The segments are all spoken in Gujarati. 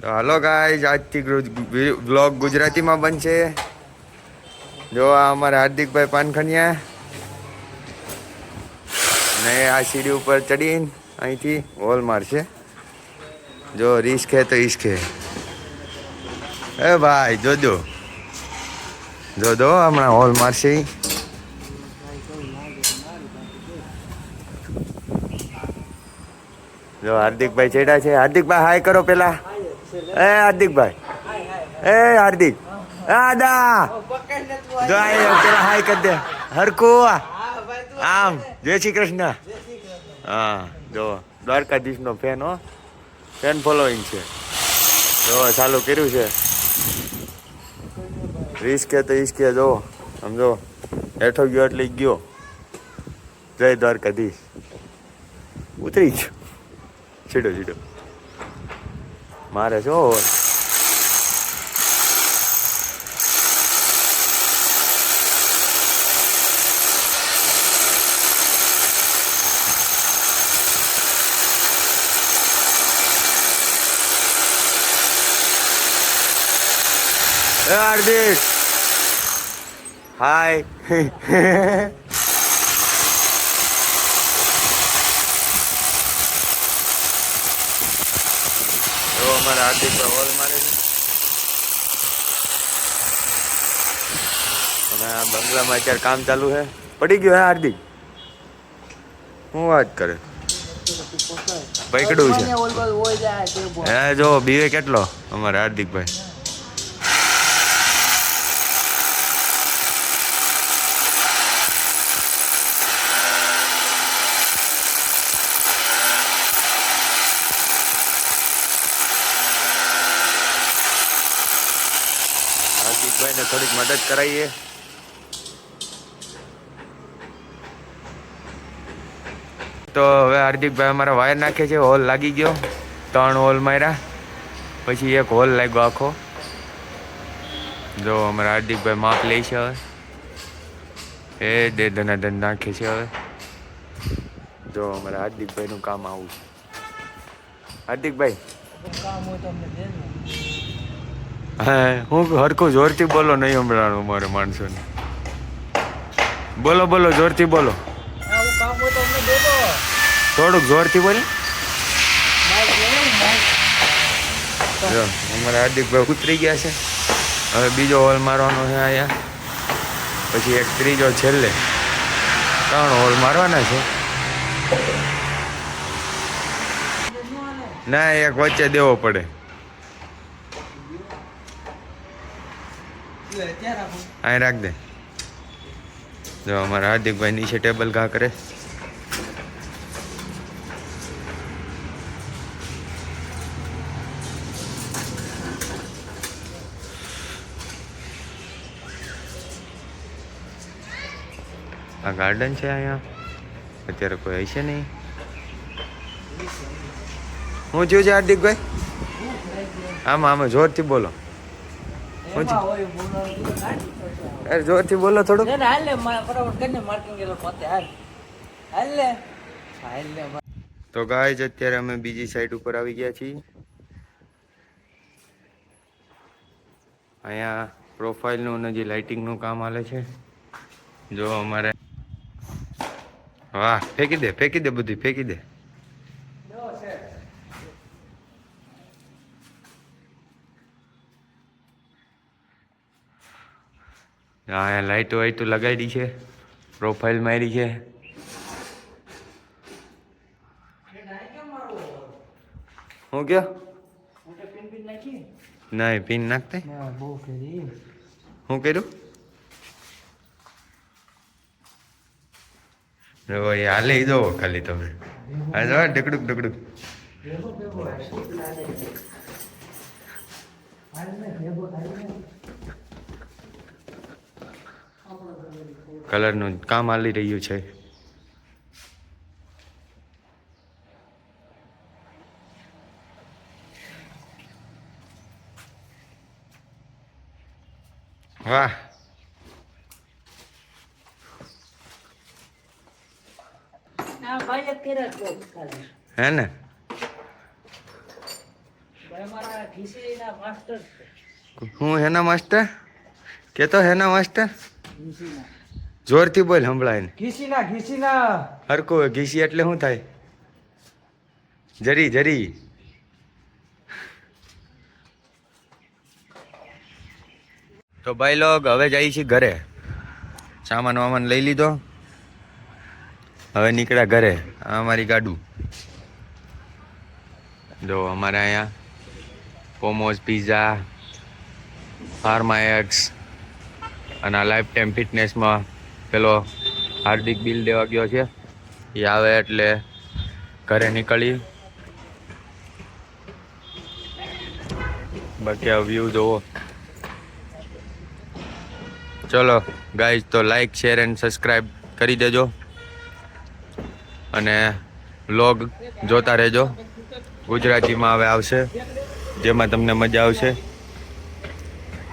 તો હાલો ગાઈઝ, આજથી બ્લોગ ગુજરાતીમાં બનશે. જો આ અમારા હાર્દિકભાઈ પાનખનિયા ને આ સીડી ઉપર ચડીને અહીંથી હોલ મારશે. જો રિસ્ક હે તો ઇશ્ક હે. એ ભાઈ જોજો, જોજો હમણાં હોલ મારશે. જો હાર્દિકભાઈ ચડ્યા છે. હાર્દિકભાઈ હાય કરો પેલા. એ હાર્દિકભાઈ, એ હાર્દિક, દાદા જો પેલા હાય કરી દે હરકું આમ. જય શ્રી કૃષ્ણ. હા જો દ્વારકાધીશ નો ફેન હો, ફેન ફોલોઈંગ છે. જો ચાલુ કર્યું છે. રિસ્ક તો ઈશ્કે. જો સમજો હેઠો ગયો એટલે ગયો. જય દ્વારકાધીશ. ઉતરી ગયો સીડો સીડો મારે છો. હાર્દિક હાય. અમારા હાર્દિક હોલ મારે છે અને આ બંગલામાં અત્યારે કામ ચાલુ છે. પડી ગયો હે હાર્દિક? શું વાત કરે, પકડું છે. હે જો બીવે કેટલો અમારા હાર્દિકભાઈ. હાર્દિકભાઈ ને થોડીક મદદ કરાવીએ. તો હવે હાર્દિકભાઈ અમારા વાયર નાખે છે. હોલ લાગી ગયો. 3 હોલ માર્યા પછી એક હોલ લાગ્યો આખો. જો અમારા હાર્દિકભાઈ માપ લે છે. હવે એ દે ધનાધન નાખે છે. હવે જો અમારા હાર્દિકભાઈનું કામ આવું છે. હાર્દિકભાઈ હા, હું હરખું જોરથી બોલો, નહીં સંભળાણું મારે માણસોને. બોલો બોલો, જોરથી બોલો. થોડુંક જોરથી બોલે. જો અમારા હાર્દિકભાઈ ઉતરી ગયા છે. હવે બીજો હોલ મારવાનો છે અહીંયા. પછી એક ત્રીજો છેલ્લે. 3 હોલ મારવાના છે. ના, એક વચ્ચે દેવો પડે. અહીં રાખ દે. જો અમારા હાર્દિકભાઈ નીચે ટેબલ ઘા કરે. આ ગાર્ડન છે અહીંયા. અત્યારે કોઈ હશે નહીં. શું થયું છે હાર્દિકભાઈ? આમાં આમાં જોરથી બોલો. જોરથી બોલો થોડું. તો ગાઈસ, અત્યારે અમે બીજી સાઈડ ઉપર આવી ગયા છીએ. અહીંયા પ્રોફાઇલનું અને જે લાઇટિંગનું કામ હાલે છે. જો અમારે વાહ, ફેંકી દે ફેંકી દે, બધી ફેંકી દે. અહીંયા લાઇટો વાઇટો લગાવી છે. પ્રોફાઇલ મારી છે. હું કયો? નહીં, પિન નાખતે. શું કર્યું? હાલે દો ખાલી તમે. હા જો ડગડુક ડગડુક. કલરનું કામ હાલી રહ્યું છે. વાહ, હે ને? હું હેના માસ્ટર કેતો હેના માસ્ટર જોરથી બોલ સંભળાય ને. ઘીસીના હરકું ઘીસી એટલે શું થાય? જરી જરી. તો ભાઈ લોગ હવે જઈએ છીએ ઘરે. સામાન વામાન લઈ લીધો, હવે નીકળ્યા ઘરે. આ અમારી ગાડું જો, અમારે અહીંયા પોમોઝ પિઝા, ફાર્મા એક્સ અને આ લાઈફ ટાઈમ ફિટનેસમાં પેલો હાર્દિક બિલ દેવા ગયો છે. એ આવે એટલે ઘરે નીકળી. બાકી આ વ્યૂ જોવો. ચલો ગાઈઝ, તો લાઈક શેર એન્ડ સબસ્ક્રાઈબ કરી દેજો અને વ્લોગ જોતા રહેજો. ગુજરાતીમાં હવે આવશે, જેમાં તમને મજા આવશે.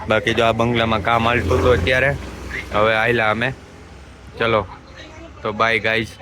બાકી જો આ બંગલામાં કામ હાલતું હતું અત્યારે, હવે આયલા અમે. ચલો તો બાય ગાઈઝ.